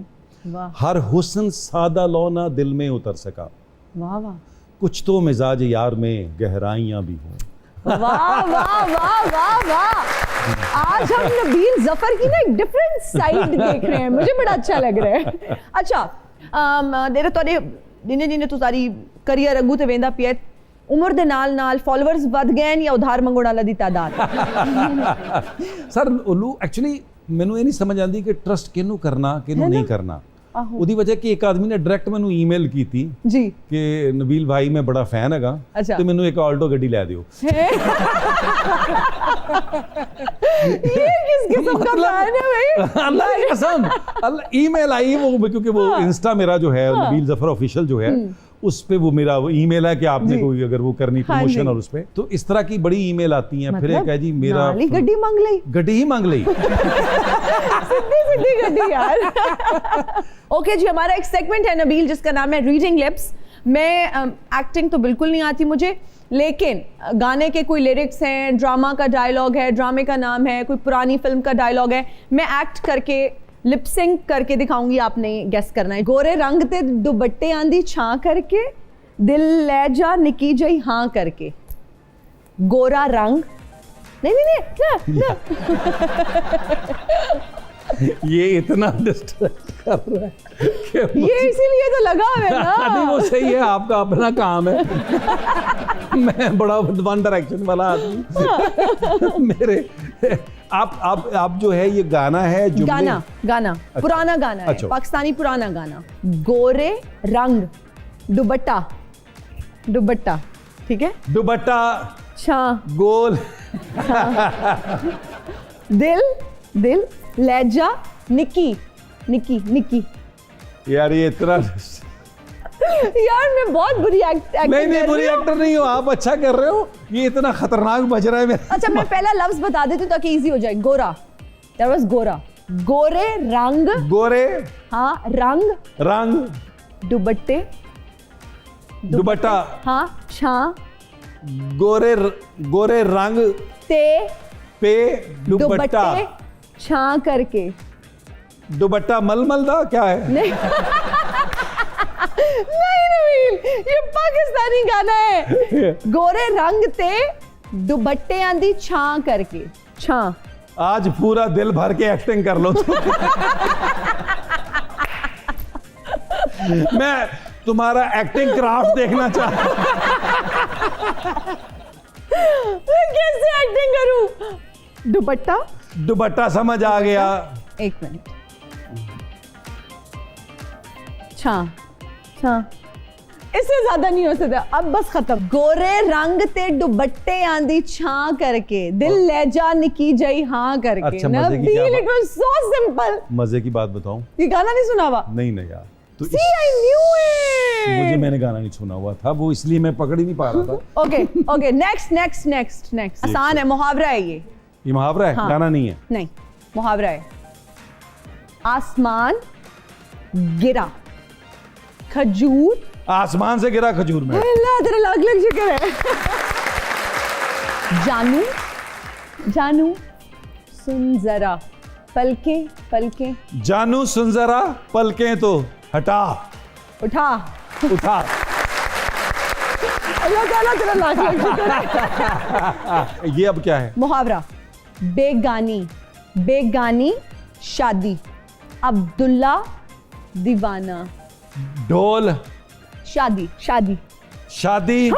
हर हुस्न सादा लौना दिल में उतर सका, वाह वाह, कुछ तो मिजाज यार में गहराइयाँ भी हों। वाह वाह वाह वाह वाह। आज हम नबील जफर की ना एक डिफरेंट साइड देख रहे हैं, मुझे बड़ा अच्छा लग रहा है। अच्छा देर तोड़े जिन्हें जिन्हें तो सारी करियर अगू ते वेंदा पिया, उम्र दे नाल नाल फॉलोअर्स बढ़ गए या उधार मंगोण वाला दी तादाद? सर उल्लू एक्चुअली मैनू ये नहीं समझ आती कि ट्रस्ट किनू करना किनू नहीं करना। ਉਹਦੀ ਵਜ੍ਹਾ ਕਿ ਇੱਕ ਆਦਮੀ ਨੇ ਡਾਇਰੈਕਟ ਮੈਨੂੰ ਈਮੇਲ ਕੀਤੀ ਜੀ ਕਿ ਨਬੀਲ ਭਾਈ ਮੈਂ ਬੜਾ ਫੈਨ ਹੈਗਾ ਤੇ ਮੈਨੂੰ ਇੱਕ ਆਲਟੋ ਗੱਡੀ ਲੈ ਦਿਓ। ये किस किस्म का प्लान है भाई? अल्लाह की कसम, अल्लाह ईमेल आई वो, क्योंकि वो इंस्टा मेरा जो है नबील जफर ऑफिशियल जो है उस पे वो मेरा वो ईमेल है कि आपने कोई अगर वो करनी प्रमोशन और उस पे तो इस तरह की बड़ी ईमेल आती हैं। फिर एक है जी मेरा गड्डी मांग ली, गड्डी ही मांग ली। सीधी गड्डी यार। ओके जी, हमारा एक सेगमेंट है नबील जिसका नाम है रीडिंग लिप्स। मैं एक्टिंग तो बिल्कुल नहीं आती मुझे, लेकिन गाने के कोई लिरिक्स हैं, ड्रामा का डायलॉग है, ड्रामे का नाम है, कोई पुरानी फिल्म का डायलॉग है, मैं एक्ट करके लिपसिंग करके दिखाऊंगी, आपने गेस करना है। गोरे रंग ते दुपट्टे आंदी छां करके, दिल ले जा निकी जई हाँ करके। गोरा रंग, नहीं ना। ये इतना डिस्टर्ब कर रहा है कि ये इसीलिए तो लगा है ना। नहीं वो सही है, आपका अपना काम है। मैं बड़ा वन डायरेक्शन वाला आदमी। मेरे आप जो है ये गाना है जो गाना अच्छा, पुराना गाना है, पाकिस्तानी पुराना गाना। गोरे रंग दुपट्टा, ठीक है? दुपट्टा छां गोल, दिल लहजा निकी। यार ये इतना यार मैं बहुत बुरी एक्टिंग नहीं बुरी एक्टर नहीं हो आप, अच्छा कर रहे हो। ये इतना खतरनाक बज रहा है मेरा। अच्छा मैं पहला लफ्ज बता देती हूँ ताकि इजी हो जाए। गोरा, दैट वाज गोरा। गोरे रंग, गोरे हाँ रंग दुपट्टा, हाँ छां गोरे रंग ते पे दुपट्टा छां करके। दुपट्टा मलमल दा क्या है? नहीं नहीं नबील, ये पाकिस्तानी गाना है। गोरे रंग ते दुपट्टे आंदी छां करके। छां आज पूरा दिल भर के एक्टिंग कर लो तो। मैं तुम्हारा एक्टिंग क्राफ्ट देखना चाहता हूं। कैसे एक्टिंग करूं? दुपट्टा समझ आ गया। एक मिनट। छां इससे ज्यादा नहीं हो सकता, अब बस खत्म। गोरे रंग ते दुपट्टे आंदी छां करके, दिल लहजा निकी जई हाँ करके। अच्छा, Nabeel, it was so simple. मजे की बात बताऊं, ये गाना नहीं सुना हुआ? नहीं यार, तो See, I knew it. मैंने गाना नहीं सुना हुआ था, वो इसलिए मैं पकड़ ही नहीं पा रहा था। ओके नेक्स्ट आसान है, मुहावरा है ये मुहावरा है? हाँ। गाना नहीं है? नहीं, मुहावरा है। आसमान गिरा खजूर, आसमान से गिरा खजूर में। अल्लाह तेरा लाख शुक्र है। जानू जानू सुन जरा पलकें पलकें। जानू सुन जरा पलकें तो हटा उठा उठा। अल्लाह ताला तेरा लाख ये अब क्या है? मुहावरा बेगानी बेगानी शादी अब्दुल्ला दीवाना। ढोल शादी शादी शादी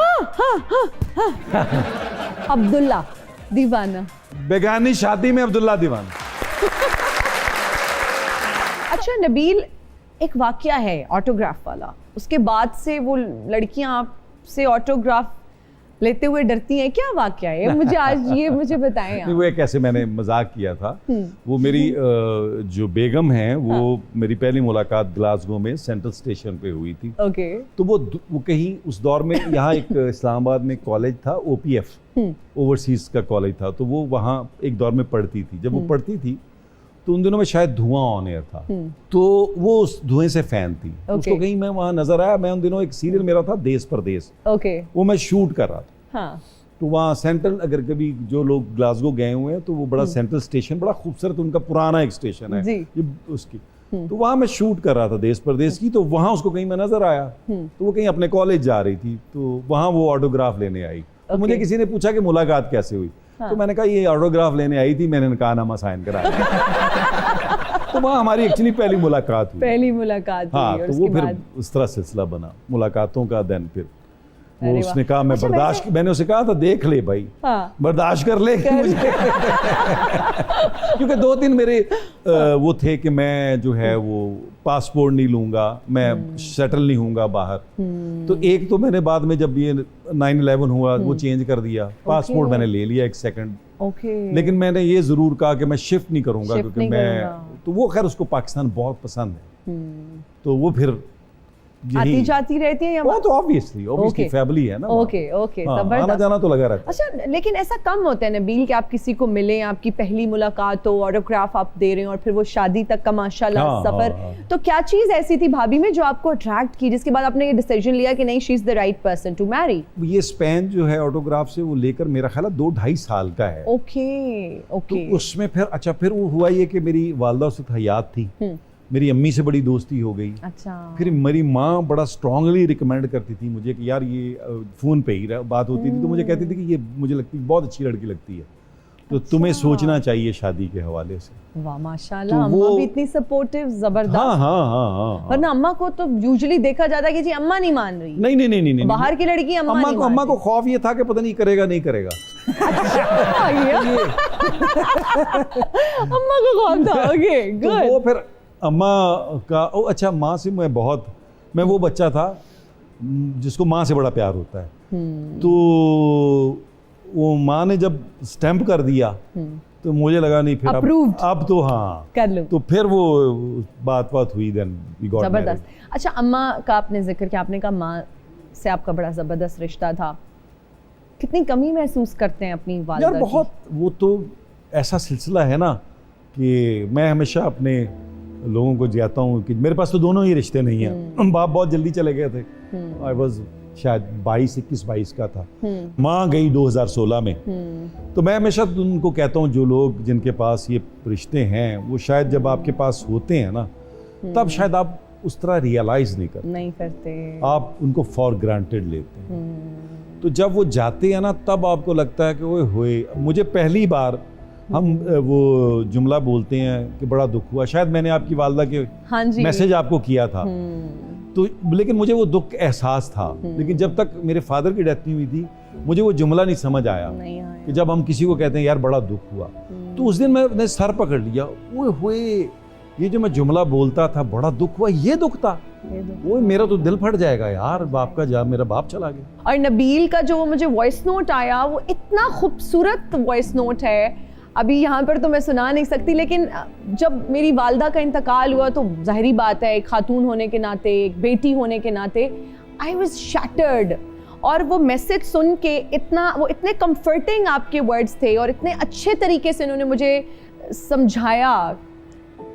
अब्दुल्ला दीवाना। बेगानी शादी में अब्दुल्ला दीवाना। अच्छा नबील, एक वाकया है ऑटोग्राफ वाला, उसके बाद से वो लड़कियां आपसे ऑटोग्राफ लेते हुए डरती हैं, क्या वाकया है? मुझे आज ये मुझे बताएं आप। वो एक ऐसे मैंने मजाक किया था। वो मेरी जो बेगम है वो मेरी पहली मुलाकात ग्लासगो में सेंट्रल स्टेशन पे हुई थी। ओके। तो वो कहीं उस दौर में यहाँ एक इस्लामाबाद में कॉलेज था, OPF ओवरसीज का कॉलेज था, तो वो वहाँ एक दौर में पढ़ती थी। जब वो पढ़ती थी तो उन दिनों में शायद धुआं ऑन एयर था, तो वो उस धुएं से फैन थी। उसको कहीं मैं वहाँ नजर आया। मैं उन दिनों एक सीरियल मेरा था देश परदेश, वो मैं शूट कर रहा था। हाँ। तो वहाँ सेंट्रल, अगर कभी जो लोग ग्लासगो गए हुए हैं तो वो बड़ा सेंट्रल स्टेशन बड़ा खूबसूरत, उनका पुराना एक स्टेशन है ये उसकी। तो वहाँ मैं शूट कर रहा था देश परदेश की, तो वहाँ उसको कहीं मैं नजर आया। तो वो कहीं अपने कॉलेज जा रही थी, तो वहाँ वो ऑटोग्राफ लेने आई। तो मुझे किसी ने पूछा कि मुलाकात कैसे हुई? तो मैंने कहा ये ऑटोग्राफ लेने आई थी, मैंने कहा साइन कराया। तो वहाँ हमारी एक्चुअली पहली मुलाकात हुई। पहली मुलाकात हुई। हाँ, और तो वो फिर उस तरह सिलसिला बना मुलाकातों का। देन फिर वो उसने कहा मैं बर्दाश्त, मैंने उसे कहा था देख ले भाई, बर्दाश्त कर ले मुझे। क्योंकि 2-3 मेरे वो थे कि मैं जो है वो पासपोर्ट नहीं लूंगा, मैं सेटल नहीं होऊंगा बाहर। तो एक तो मैंने बाद में जब ये 9/11 हुआ वो चेंज कर दिया, पासपोर्ट मैंने ले लिया 1 सेकंड। लेकिन मैंने ये जरूर कहा कि मैं शिफ्ट नहीं करूंगा, क्योंकि मैं तो वो खैर उसको पाकिस्तान बहुत पसंद है, तो वो फिर आती जाती रहती है या वो तो ऑब्वियसली फैमिली है ना। ओके जबरदस्त। आना जाना तो लगा रहता है। अच्छा, लेकिन ऐसा कम होता है नबील कि आप किसी को मिलें, आपकी पहली मुलाकात हो, ऑटोग्राफ आप दे रहे हो और फिर वो शादी तक का माशाल्लाह सफर। तो क्या चीज ऐसी थी भाभी में जो आपको अट्रैक्ट की, जिसके बाद आपने ये डिसीजन लिया कि नहीं she is the right person to marry? ये स्पैन जो है ऑटोग्राफ से वो लेकर मेरा ख्याल है 2-2.5 साल का है। ओके। तो उसमें फिर अच्छा फिर वो हुआ ये कि मेरी वालदा उस वक्त हयात थी, मेरी अम्मी से बड़ी दोस्ती हो गई। अच्छा। फिर मेरी माँ बड़ा स्ट्रांगली रिकमेंड करती थी मुझे कि यार ये फ़ोन पे ही बात होती थी, तो मुझे कहती थी कि ये मुझे लगती बहुत अच्छी लड़की लगती है, तो तुम्हें सोचना चाहिए शादी के हवाले से। वाह माशाल्लाह, अम्मा भी इतनी सपोर्टिव, जबरदस्त। हाँ। वरना अम्मा को तो यूजुअली देखा जाता है कि जी अम्मा नहीं मान रही। नहीं, बाहर की लड़की अम्मा को खौफ ये था कि पता नहीं करेगा नहीं करेगा। अम्मा को खौफ था। Okay good. वो फिर अम्मा का अच्छा, माँ से मैं वो बच्चा था जिसको माँ से बड़ा प्यार होता है। तो वो माँ ने जब स्टैंप कर दिया तो मुझे लगा नहीं फिर अब तो हाँ कर लो। तो फिर वो बात हुई, देन वी गॉट मैरिड। जबरदस्त। अच्छा, अम्मा का आपने जिक्र किया, आपने कहा माँ से आपका बड़ा जबरदस्त रिश्ता था, कितनी कमी महसूस करते हैं अपनी वालिदा की? यार बहुत, वो तो ऐसा सिलसिला है ना कि मैं हमेशा अपने लोगों को जाता हूँ कि मेरे पास तो दोनों ही रिश्ते नहीं हैं। बाप बहुत जल्दी चले गए थे, आई वाज शायद 21-22 का था। माँ गई 2016 में। तो मैं हमेशा उनको कहता हूँ जो लोग जिनके पास ये रिश्ते हैं वो शायद जब आपके पास होते हैं ना तब शायद आप उस तरह रियलाइज नहीं करते, आप उनको फॉर ग्रांटेड लेते हैं। तो जब वो जाते हैं ना तब आपको लगता है कि ओए होए। मुझे पहली बार हम वो जुमला बोलते हैं कि बड़ा दुख हुआ, शायद मैंने आपकी वालदा के मैसेज आपको किया था, तो लेकिन मुझे वो दुख एहसास था। लेकिन जब तक मेरे फादर की डेथ नहीं हुई थी मुझे वो जुमला नहीं समझ आया कि जब हम किसी को कहते हैं यार बड़ा दुख हुआ, तो उस दिन मैंने सर पकड़ लिया, ओए होए ये जो मैं जुमला बोलता था बड़ा दुख हुआ, ये दुख था, वो मेरा तो दिल फट जाएगा यार, बाप का मेरा बाप चला गया। और नबील का जो मुझे वॉइस नोट आया वो इतना खूबसूरत वॉइस नोट है, अभी यहाँ पर तो मैं सुना नहीं सकती, लेकिन जब मेरी वालदा का इंतकाल हुआ तो जाहिरी बात है एक खातून होने के नाते, एक बेटी होने के नाते आई वाज शैटर्ड। और वो मैसेज सुन के वो इतने कंफर्टिंग आपके वर्ड्स थे और इतने अच्छे तरीके से उन्होंने मुझे समझाया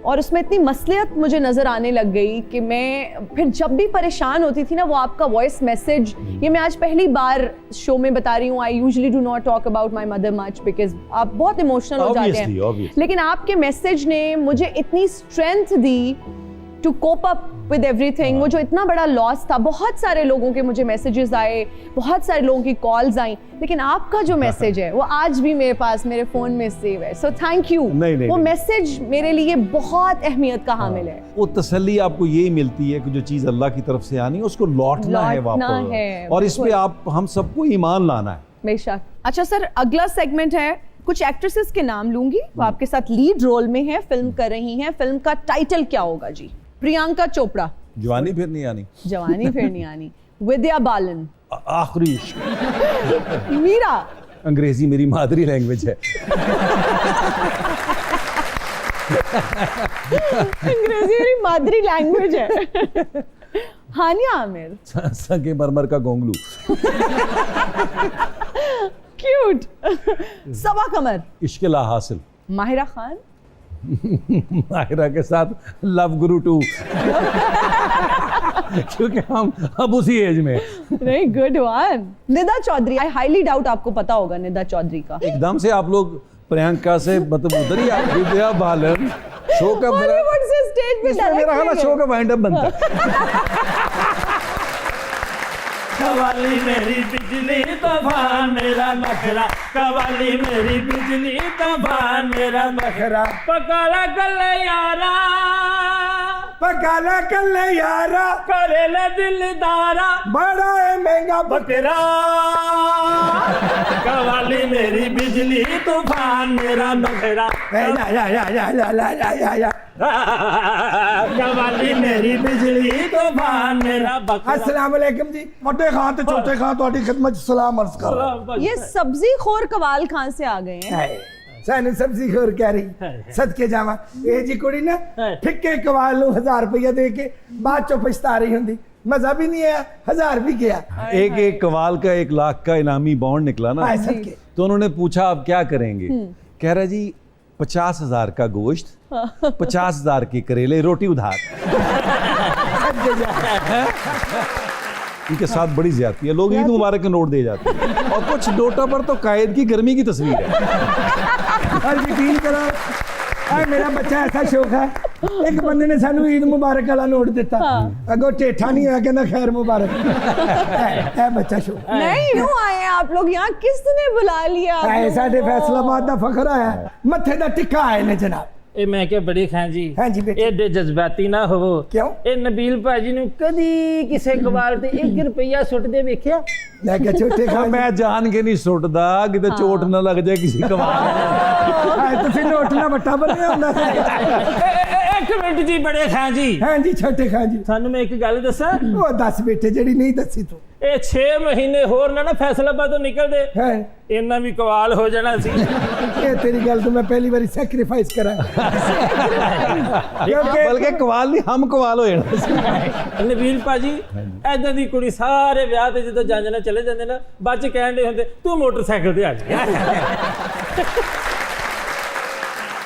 और उसमें इतनी मसलियत मुझे नज़र आने लग गई कि मैं फिर जब भी परेशान होती थी ना, वो आपका वॉइस मैसेज, ये मैं आज पहली बार शो में बता रही हूँ, I usually do not talk about my mother much because आप बहुत इमोशनल हो जाते हैं, लेकिन आपके मैसेज ने मुझे इतनी स्ट्रेंथ दी to cope up with everything. वो जो इतना बड़ा लॉस था, बहुत सारे लोगों के मुझे मैसेजेस आए, बहुत सारे लोगों की कॉल्स आई, लेकिन आपका जो मैसेज है वो आज भी मेरे पास मेरे फोन में सेव है। So thank you. वो मैसेज मेरे लिए बहुत अहमियत का हामिल है। वो तसल्ली आपको यही मिलती है कि जो चीज अल्लाह की तरफ से आनी उसको लौटना है वापस, और इस पे आप हम सबको ईमान लाना है। बेशक। अच्छा सर, अगला सेगमेंट है, कुछ एक्ट्रेसेस के नाम लूंगी, वो आपके साथ लीड रोल में है, फिल्म कर रही हैं। फिल्म का टाइटल क्या होगा जी? प्रियंका चोपड़ा, जवानी फिर नहीं आनी, जवानी फिर नहीं आनी। विद्या बालन, आखिरी इश्क। मीरा, अंग्रेजी मेरी मादरी लैंग्वेज है। अंग्रेजी मेरी मादरी लैंग्वेज है। हानिया आमिर, संगे मरमर का गोंगलू। क्यूट। सबा कमर, इश्क ला हासिल। माहिरा खान, माहिरा के साथ लव गुरु 2। क्योंकि हम अब उसी एज में। नहीं, good one. Nida Chaudhary, I highly doubt आपको पता होगा निदा चौधरी का। एकदम से आप लोग प्रियंका से मतलब उधर ही विद्या बालन शो का बॉलीवुड से स्टेज पे इसमें मेरा ख्याल शो का वाइंड अप बनता है। कवाली मेरी बिजली तूफान मेरा नखरा, कवाली मेरी बिजली तूफान मेरा नखरा, पकाला कल्ले यारा, पकाला कल्ले यारा, करेला दिलदारा, बड़ा है महंगा बकरा। कवाली मेरी बिजली तूफान मेरा नखरा, कवाली मेरी बिजली तूफान मेरा बकरा। अस्सलाम वालेकुम जी, मोटे खान ते छोटे खान ਤੁਹਾਡੀ खिदमत सलाम अर्ज कर रहा हूं। ये सब्जी खोर कवाल खान से आ गए हैं। सानू सब्जी खोर कह रही, सदके जावा। ਇਹ जी कुड़ी ना फिक्के कवाल ਨੂੰ 1000 रुपया दे के बाद चो पछता रही होंदी, मजा भी नहीं आया, 1000 भी गया। एक कवाल का 1 लाख का इनामी बॉन्ड निकला ना, तो उन्होंने पूछा आप क्या करेंगे? कह रहा जी 50,000 का गोश्त, 50,000 के करेले, रोटी उधार। इनके साथ बड़ी ज्यादती है, लोग ईद मुबारक के नोट दे जाते हैं, और कुछ नोटों पर तो कायद की गर्मी की तस्वीर है। और यकीन करो, मेरा बच्चा ऐसा शौक है, एक बंदे ने सानू ईद मुबारक वाला नोट दिता, अगो टेठा नहीं है, कहना खैर मुबारक। है बच्चा शौक। नहीं, क्यों आए आप लोग यहाँ? किसने बुला लिया? साडे फैसलाबाद दा फखर आया, मथे दा टिक्का आए ने जनाब। ਇਹ ਮੈਂ ਕਿਹਾ ਬੜੀ ਖਾਨ ਜੀ, हाँ जी बेटे। एडे जज्बाती ना होवो। क्यों? ਇਹ ਨਬੀਲ ਭਾਜੀ ਨੂੰ ਕਦੀ ਕਿਸੇ ਕਵਾਲ ਤੇ 1 ਰੁਪਿਆ ਸੁੱਟਦੇ ਵੇਖਿਆ? मैं क्या छोटे खान मैं जान के नहीं सुटदा कि चोट ना लग जाए किसी कवाल। तुसी नोट ना बट्टा बनया हुंदा सी। ਇੱਕ ਮਿੰਟ ਜੀ ਬੜੇ ਖਾਨ ਜੀ। हाँ जी छोटे खान जी। ਤੁਹਾਨੂੰ ਮੈਂ ਇੱਕ ਗੱਲ ਦੱਸਾਂ? वो दस बेटे जेड़ी नहीं दसी तू। ਇਹ 6 ਮਹੀਨੇ ਹੋਰ ਨਾ ਫੈਸਲਾਬਾਦ ਤੋਂ ਨਿਕਲਦੇ, है ਇੰਨਾ ਵੀ ਕਵਾਲ ਹੋ ਜਾਣਾ ਸੀ। ये तेरी गल तो मैं पहली बारी सैक्रिफाइस करा। बल्कि कवाल नहीं, हम कवाल हो जाना। ਨਬੀਲ ਭਾਜੀ ਐਦਾਂ ਦੀ ਕੁੜੀ ਸਾਰੇ ਵਿਆਹ ਤੇ ਜਦੋਂ ਜਾਂਦੇ ਨੇ ਚਲੇ ਜਾਂਦੇ ਨਾ, ਬਾਅਦ ਚ ਕਹਿਣ ਦੇ ਹੁੰਦੇ ਤੂੰ ਮੋਟਰਸਾਈਕਲ ਤੇ ਆ ਜਾ।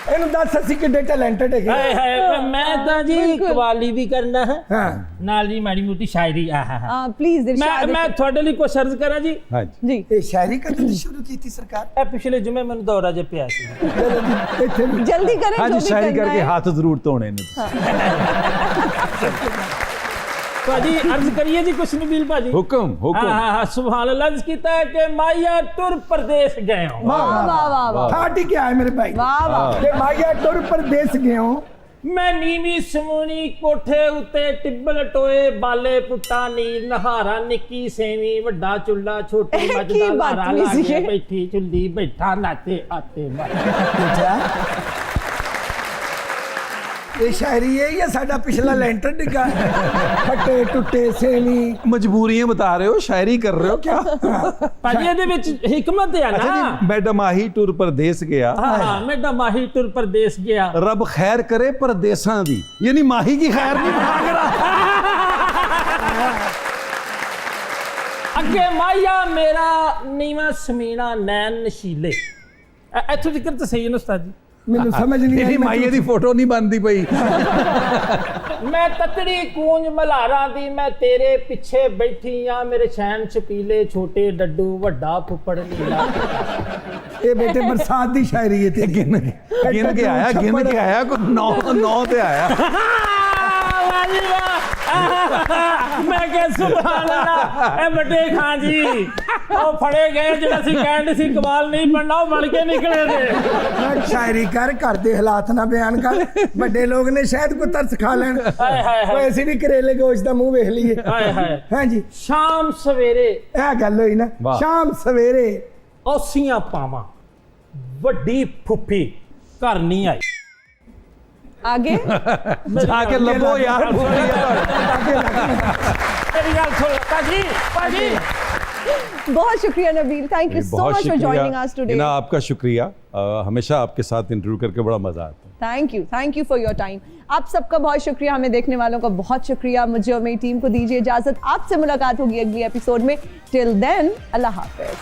ਇਹਨੂੰ ਦੱਸ ਅਸੀਂ ਕਿੱਡੇ ਟੈਲੈਂਟਡ ਹੈਗੇ। ਹਾਏ ਹਾਏ, ਮੈਂ ਤਾਂ ਜੀ ਕਵਾਲੀ ਵੀ ਕਰਨਾ ਹੈ, ਹਾਂ ਨਾਲ ਜੀ ਮਾੜੀ ਮੋਟੀ ਸ਼ਾਇਰੀ। ਆਹਾ प्लीज ਮੈਂ ਤੁਹਾਡੇ ਲਈ ਕੁਛ अर्ज ਕਰਾਂ ਜੀ। हाँ जी। जी, ਇਹ ਸ਼ਾਇਰੀ ਕਦੋਂ ਦੀ ਸ਼ੁਰੂ ਕੀਤੀ ਸਰਕਾਰ? ਇਹ ਪਿਛਲੇ ਜੁਮੇ ਮੈਨੂੰ ਦੌਰਾ ਜਿਹਾ ਪਿਆ ਸੀ। चलो जी, ਇੱਥੇ भी। जल्दी करें। हाँ जो जी, भी शायरी करना करके है। हाथ जरूर धोने ने। ਭਾਜੀ अर्ज करिए जी कुछ नबील भाजी। हुक्म हुक्म। हाँ सुभान अल्लाह। अर्ज कीता है कि माया टुर प्रदेश गए हो। वाह वाह वाह वाह वाह ठाटी क्या है मेरे भाई? वाह वाह। कि माया टुर परदेस गए हो, मैं नीवी समूनी कोठे उत्ते टिब्बल टोए बाले पुट्टा नीर नहारा निक्की सेवी वड्डा चुल्ला छोटी की मजदा बात लारा नहीं लागे है। बैठी चुल्ली बैठा नाते आते अच्छा ये शायरी है या साडा पिछला लेंटर डिगा? फटे टुटे सेवी मजबूरियां बता रहे हो, शायरी कर रहे हो क्या? भाजी ਇਹਦੇ ਵਿੱਚ हिकमत है ना। मैडम माही टूर परदेस गया। हाँ मैडा माही टुर प्रदेश गया। रब खैर करे परदेसां दी, यानी माही की खैर नहीं मांग रहा। ਅੱਗੇ ਮਾਇਆ ਮੇਰਾ ਨੀਵਾਂ ਸਮੀਣਾ ਨੈਣ ਨਸ਼ੀਲੇ। ਇੱਥੋਂ ਜ਼ਿਕਰ ਤਾਂ ਸਹੀ ਹੈ ਨਾ ਉਸਤਾਦ ਜੀ? ਮੈਨੂੰ ਸਮਝ ਨਹੀਂ ਇਹਦੀ ਮਾਈਏ ਦੀ ਫੋਟੋ ਨਹੀਂ ਬਣਦੀ ਪਈ। ਮੈਂ ਤਤੜੀ ਕੂੰਜ ਮਲਹਾਰਾਂ ਦੀ ਮੈਂ ਤੇਰੇ ਪਿੱਛੇ ਬੈਠੀ ਆ ਮੇਰੇ ਛੈਣ ਛਪੀਲੇ ਛੋਟੇ ਡੱਡੂ ਵੱਡਾ ਫੁੱਫੜ ਨੀਲਾ। ਇਹ ਬੇਟੇ ਬਰਸਾਤ ਦੀ ਸ਼ਾਇਰੀ ਹੈ ਤੇ ਗਿਣ ਕੇ ਆਇਆ ਕੋਈ 9 ਤੇ ਆਇਆ। ਵਾਹ ਜੀ ਵਾਹ। ਮੈਂ ਕਿਹਾ ਸੁਭਾਨ ਅੱਲਾਹ, ਇਹ ਵੱਡੇ ਖਾਂ ਜੀ ਉਹ ਫੜੇ ਗਏ ਜਿਹੜਾ ਸੀ ਕਹਿੰਦੇ ਸੀ ਕਮਾਲ ਨਹੀਂ ਬਣਨਾ, ਉਹ ਬਣ ਕੇ ਨਿਕਲੇ ਨੇ। ਸ਼ਾਇਰੀ ਕਰ, ਘਰ ਦੇ ਹਾਲਾਤ ਨਾ ਬਿਆਨ ਕਰ। ਵੱਡੇ ਲੋਕ ਨੇ ਸ਼ਾਇਦ ਕੋਈ ਤਰਸ ਖਾ ਲੈਣ। ਹਾਏ ਹਾਏ ਕੋਈ ਅਸੀਂ ਵੀ ਕਰੇਲੇ ਗੋਸ਼ਤ ਦਾ ਮੂੰਹ ਵੇਖ ਲਈਏ। ਹਾਏ ਹਾਏ। ਹਾਂਜੀ ਸ਼ਾਮ ਸਵੇਰੇ ਇਹ ਗੱਲ ਹੋਈ ਨਾ, ਵਾਹ। ਸ਼ਾਮ ਸਵੇਰੇ ਔਸੀਆਂ ਪਾਵਾਂ ਵੱਡੀ ਫੁੱਫੀ ਘਰ ਨਹੀਂ ਆਈ। आगे जाके लबो यार। मेरी गल सुन पाजी पाजी। बहुत शुक्रिया Nabeel, thank you so much for joining us today. ना आपका शुक्रिया, हमेशा आपके साथ इंटरव्यू करके बड़ा मजा आता है। Thank you for your time. आप सबका बहुत शुक्रिया, हमें देखने वालों का बहुत शुक्रिया। मुझे और मेरी टीम को दीजिए इजाजत, आपसे मुलाकात होगी अगली एपिसोड में। टिल देन अल्लाह हाफिज।